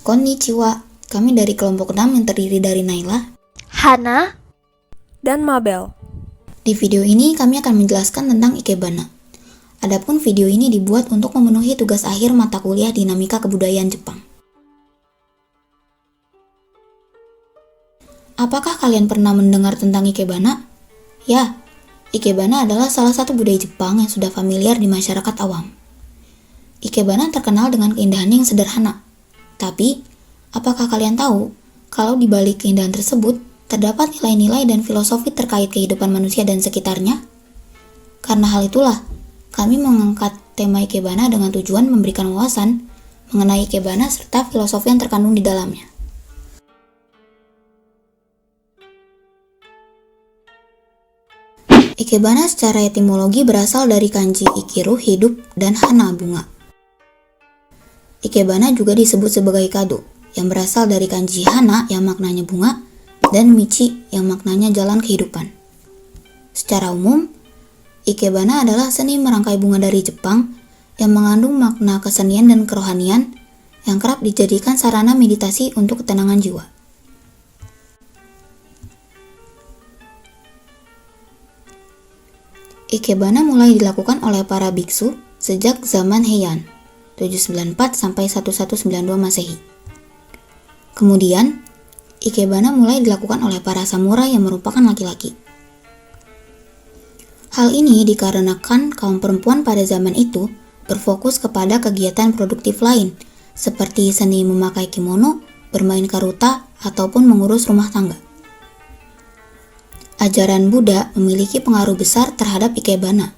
Konnichiwa, kami dari kelompok 6 yang terdiri dari Naila, Hana, dan Mabel. Di video ini kami akan menjelaskan tentang Ikebana. Adapun video ini dibuat untuk memenuhi tugas akhir mata kuliah Dinamika Kebudayaan Jepang. Apakah kalian pernah mendengar tentang Ikebana? Ya, Ikebana adalah salah satu budaya Jepang yang sudah familiar di masyarakat awam. Ikebana terkenal dengan keindahannya yang sederhana. Tapi, apakah kalian tahu kalau di balik keindahan tersebut terdapat nilai-nilai dan filosofi terkait kehidupan manusia dan sekitarnya? Karena hal itulah, kami mengangkat tema Ikebana dengan tujuan memberikan wawasan mengenai Ikebana serta filosofi yang terkandung di dalamnya. Ikebana secara etimologi berasal dari kanji ikiru, hidup, dan hana, bunga. Ikebana juga disebut sebagai kado, yang berasal dari kanji hana yang maknanya bunga, dan michi yang maknanya jalan kehidupan. Secara umum, Ikebana adalah seni merangkai bunga dari Jepang yang mengandung makna kesenian dan kerohanian yang kerap dijadikan sarana meditasi untuk ketenangan jiwa. Ikebana mulai dilakukan oleh para biksu sejak zaman Heian 794 sampai 1192 Masehi. Kemudian, Ikebana mulai dilakukan oleh para samurai yang merupakan laki-laki. Hal ini dikarenakan kaum perempuan pada zaman itu berfokus kepada kegiatan produktif lain, seperti seni memakai kimono, bermain karuta, ataupun mengurus rumah tangga. Ajaran Buddha memiliki pengaruh besar terhadap Ikebana,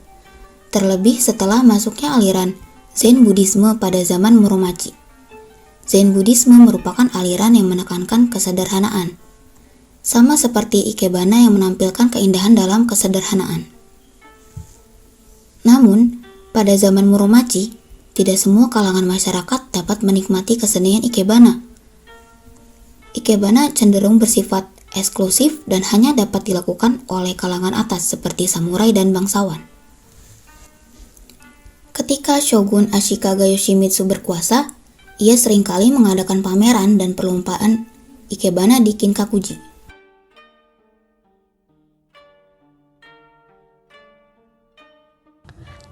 terlebih setelah masuknya aliran Zen Buddhisme pada zaman Muromachi. Zen Buddhisme merupakan aliran yang menekankan kesederhanaan, sama seperti Ikebana yang menampilkan keindahan dalam kesederhanaan. Namun, pada zaman Muromachi, tidak semua kalangan masyarakat dapat menikmati kesenian Ikebana. Ikebana cenderung bersifat eksklusif dan hanya dapat dilakukan oleh kalangan atas seperti samurai dan bangsawan. Ketika Shogun Ashikaga Yoshimitsu berkuasa, ia seringkali mengadakan pameran dan perlombaan Ikebana di Kinkakuji.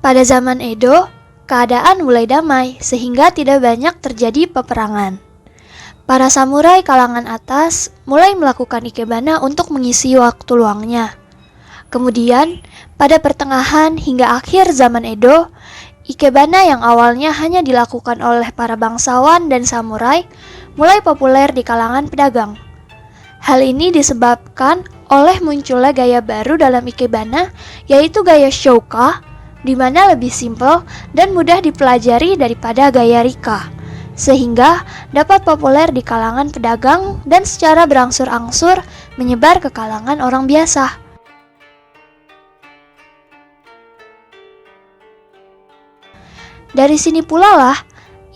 pada zaman Edo, keadaan mulai damai sehingga tidak banyak terjadi peperangan. Para samurai kalangan atas mulai melakukan Ikebana untuk mengisi waktu luangnya. Kemudian, pada pertengahan hingga akhir zaman Edo, Ikebana yang awalnya hanya dilakukan oleh para bangsawan dan samurai mulai populer di kalangan pedagang. Hal ini disebabkan oleh munculnya gaya baru dalam Ikebana, yaitu gaya Shouka, di mana lebih simpel dan mudah dipelajari daripada gaya Rika, sehingga dapat populer di kalangan pedagang dan secara berangsur-angsur menyebar ke kalangan orang biasa. Dari sini pula lah,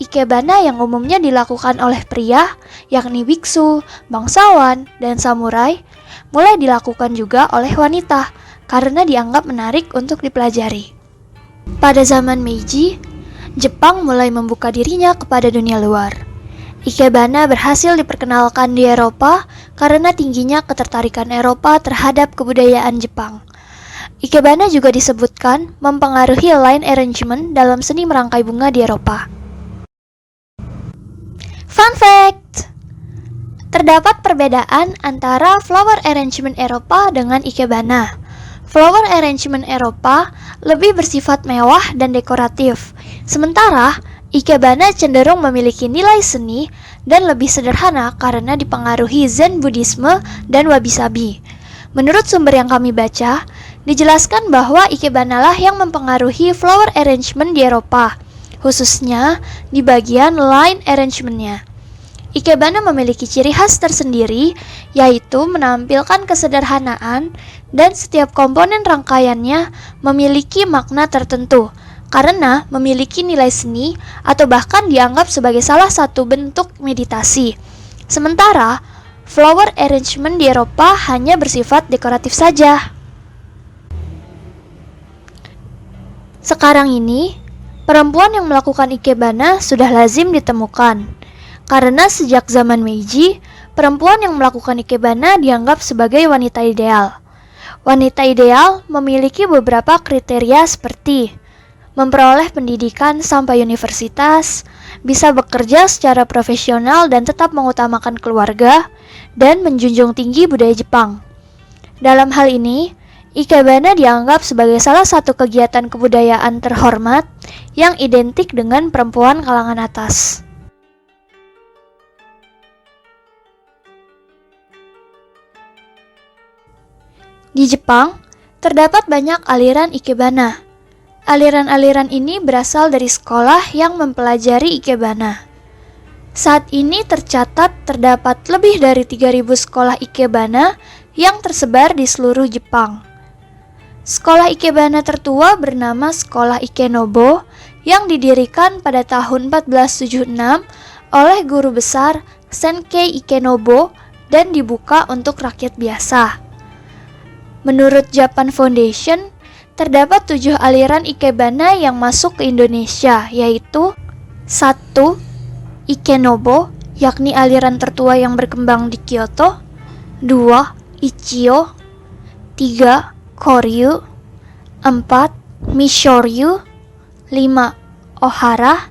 Ikebana yang umumnya dilakukan oleh pria, yakni biksu, bangsawan, dan samurai, mulai dilakukan juga oleh wanita, karena dianggap menarik untuk dipelajari. Pada zaman Meiji, Jepang mulai membuka dirinya kepada dunia luar. Ikebana berhasil diperkenalkan di Eropa karena tingginya ketertarikan Eropa terhadap kebudayaan Jepang. Ikebana juga disebutkan mempengaruhi line arrangement dalam seni merangkai bunga di Eropa. Fun fact! Terdapat perbedaan antara flower arrangement Eropa dengan Ikebana. Flower arrangement Eropa lebih bersifat mewah dan dekoratif, sementara Ikebana cenderung memiliki nilai seni dan lebih sederhana karena dipengaruhi Zen Buddhisme dan wabi-sabi. Menurut sumber yang kami baca, dijelaskan bahwa Ikebana lah yang mempengaruhi flower arrangement di Eropa, khususnya di bagian line arrangement-nya. Ikebana memiliki ciri khas tersendiri, yaitu menampilkan kesederhanaan dan setiap komponen rangkaiannya memiliki makna tertentu, karena memiliki nilai seni atau bahkan dianggap sebagai salah satu bentuk meditasi. Sementara, flower arrangement di Eropa hanya bersifat dekoratif saja. Sekarang ini, perempuan yang melakukan Ikebana sudah lazim ditemukan. Karena sejak zaman Meiji, perempuan yang melakukan ikebana dianggap sebagai wanita ideal. Wanita ideal memiliki beberapa kriteria seperti memperoleh pendidikan sampai universitas, bisa bekerja secara profesional dan tetap mengutamakan keluarga, dan menjunjung tinggi budaya Jepang. Dalam hal ini, ikebana dianggap sebagai salah satu kegiatan kebudayaan terhormat yang identik dengan perempuan kalangan atas. Di Jepang, terdapat banyak aliran ikebana. Aliran-aliran ini berasal dari sekolah yang mempelajari ikebana. Saat ini tercatat terdapat lebih dari 3.000 sekolah ikebana yang tersebar di seluruh Jepang. Sekolah ikebana tertua bernama Sekolah Ikenobo yang didirikan pada tahun 1476 oleh guru besar Senkei Ikenobo dan dibuka untuk rakyat biasa. Menurut Japan Foundation, terdapat 7 aliran ikebana yang masuk ke Indonesia, yaitu 1. Ikenobo, yakni aliran tertua yang berkembang di Kyoto. 2. Ichio. 3. Koryu. 4. Mishoryu. 5. Ohara.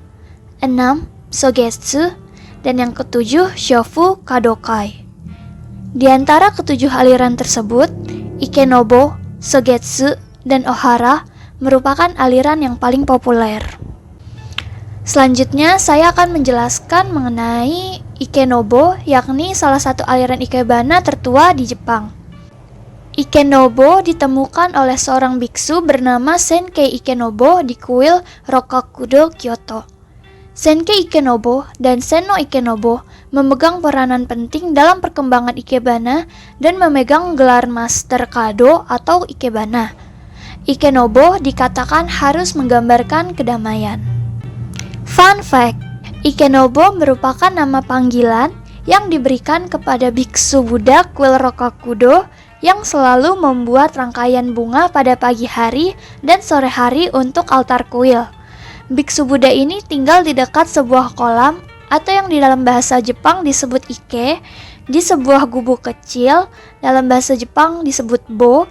6. Sogetsu. Dan yang ketujuh, Shofu Kadokai. Di antara ketujuh aliran tersebut, Ikenobo, Sogetsu, dan Ohara merupakan aliran yang paling populer. Selanjutnya, saya akan menjelaskan mengenai Ikenobo, yakni salah satu aliran ikebana tertua di Jepang. Ikenobo ditemukan oleh seorang biksu bernama Senkei Ikenobo di kuil Rokakudo, Kyoto. Senkei Ikenobo dan Senno Ikenobo memegang peranan penting dalam perkembangan ikebana dan memegang gelar Master Kado atau ikebana. Ikenobo dikatakan harus menggambarkan kedamaian. Fun fact, Ikenobo merupakan nama panggilan yang diberikan kepada biksu Buddha kuil Rokakudo yang selalu membuat rangkaian bunga pada pagi hari dan sore hari untuk altar kuil. Biksu Buddha ini tinggal di dekat sebuah kolam atau yang di dalam bahasa Jepang disebut ike, di sebuah gubuk kecil, dalam bahasa Jepang disebut bo,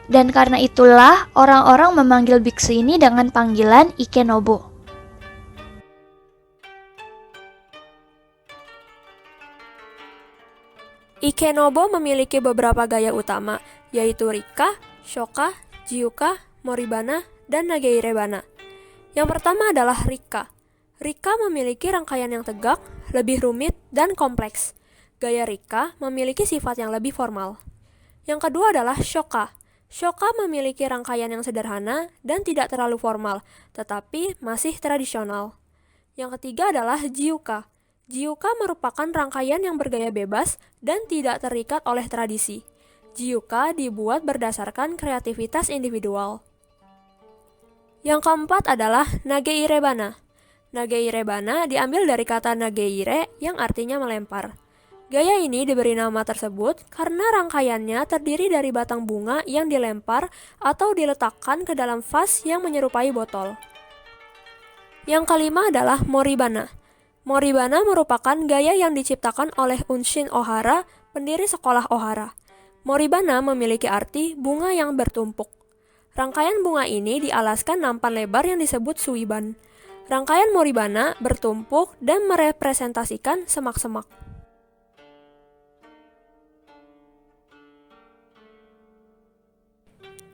dan karena itulah orang-orang memanggil biksu ini dengan panggilan Ikenobo. Ikenobo memiliki beberapa gaya utama, yaitu Rikka, Shoka, Jiuka, Moribana, dan Nageirebana. Yang pertama adalah Rikka. Rikka memiliki rangkaian yang tegak, lebih rumit, dan kompleks. Gaya Rikka memiliki sifat yang lebih formal. Yang kedua adalah Shoka. Shoka memiliki rangkaian yang sederhana dan tidak terlalu formal, tetapi masih tradisional. Yang ketiga adalah Jiuka. Jiuka merupakan rangkaian yang bergaya bebas dan tidak terikat oleh tradisi. Jiuka dibuat berdasarkan kreativitas individual. Yang keempat adalah Nageirebana. Nageirebana diambil dari kata nageire yang artinya melempar. Gaya ini diberi nama tersebut karena rangkaiannya terdiri dari batang bunga yang dilempar atau diletakkan ke dalam vas yang menyerupai botol. Yang kelima adalah Moribana. Moribana merupakan gaya yang diciptakan oleh Unshin Ohara, pendiri sekolah Ohara. Moribana memiliki arti bunga yang bertumpuk. Rangkaian bunga ini dialaskan nampan lebar yang disebut suiban. Rangkaian Moribana bertumpuk dan merepresentasikan semak-semak.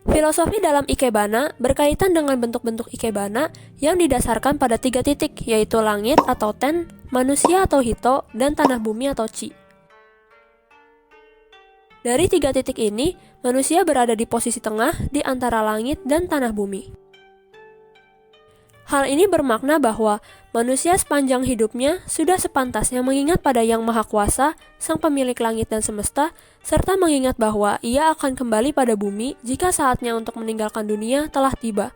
Filosofi dalam ikebana berkaitan dengan bentuk-bentuk ikebana yang didasarkan pada 3 titik, yaitu langit atau ten, manusia atau hito, dan tanah bumi atau chi. Dari 3 titik ini, manusia berada di posisi tengah di antara langit dan tanah bumi. Hal ini bermakna bahwa manusia sepanjang hidupnya sudah sepantasnya mengingat pada Yang Maha Kuasa, Sang Pemilik Langit dan Semesta, serta mengingat bahwa ia akan kembali pada bumi jika saatnya untuk meninggalkan dunia telah tiba.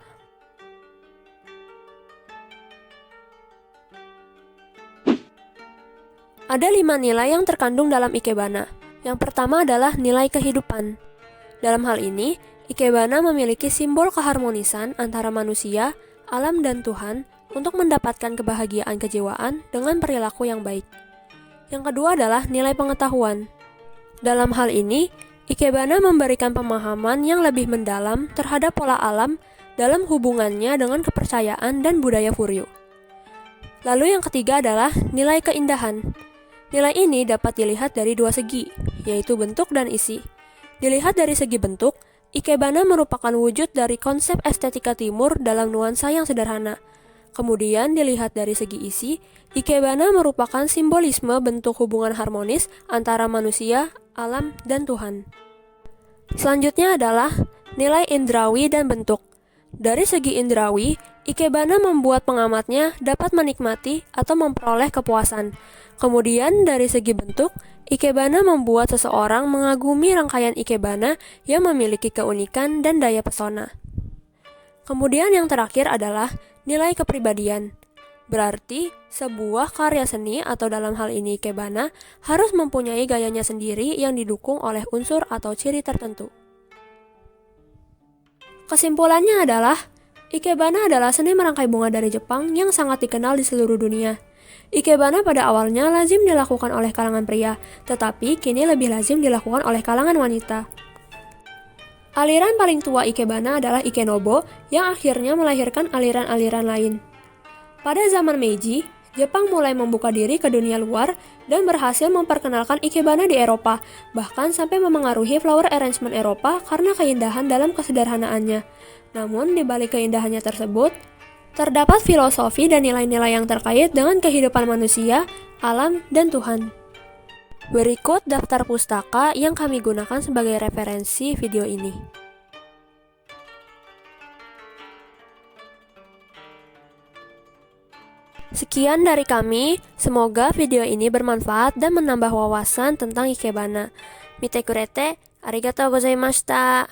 Ada 5 nilai yang terkandung dalam ikebana. Yang pertama adalah nilai kehidupan. Dalam hal ini, ikebana memiliki simbol keharmonisan antara manusia, alam dan Tuhan untuk mendapatkan kebahagiaan kejiwaan dengan perilaku yang baik. Yang kedua adalah nilai pengetahuan. Dalam hal ini, ikebana memberikan pemahaman yang lebih mendalam terhadap pola alam dalam hubungannya dengan kepercayaan dan budaya Furyu. Lalu yang ketiga adalah nilai keindahan. Nilai ini dapat dilihat dari dua segi, yaitu bentuk dan isi. Dilihat dari segi bentuk, ikebana merupakan wujud dari konsep estetika timur dalam nuansa yang sederhana. Kemudian dilihat dari segi isi, ikebana merupakan simbolisme bentuk hubungan harmonis antara manusia, alam, dan Tuhan. Selanjutnya adalah nilai indrawi dan bentuk. Dari segi indrawi, ikebana membuat pengamatnya dapat menikmati atau memperoleh kepuasan. Kemudian dari segi bentuk, ikebana membuat seseorang mengagumi rangkaian ikebana yang memiliki keunikan dan daya pesona. Kemudian yang terakhir adalah nilai kepribadian. Berarti, sebuah karya seni atau dalam hal ini ikebana harus mempunyai gayanya sendiri yang didukung oleh unsur atau ciri tertentu. Kesimpulannya adalah, ikebana adalah seni merangkai bunga dari Jepang yang sangat dikenal di seluruh dunia. Ikebana pada awalnya lazim dilakukan oleh kalangan pria, tetapi kini lebih lazim dilakukan oleh kalangan wanita. Aliran paling tua ikebana adalah Ikenobo yang akhirnya melahirkan aliran-aliran lain. Pada zaman Meiji, Jepang mulai membuka diri ke dunia luar dan berhasil memperkenalkan ikebana di Eropa, bahkan sampai memengaruhi flower arrangement Eropa karena keindahan dalam kesederhanaannya. Namun, di balik keindahannya tersebut, terdapat filosofi dan nilai-nilai yang terkait dengan kehidupan manusia, alam, dan Tuhan. Berikut daftar pustaka yang kami gunakan sebagai referensi video ini. Sekian dari kami, semoga video ini bermanfaat dan menambah wawasan tentang ikebana. Mite kurete, arigatou gozaimashita.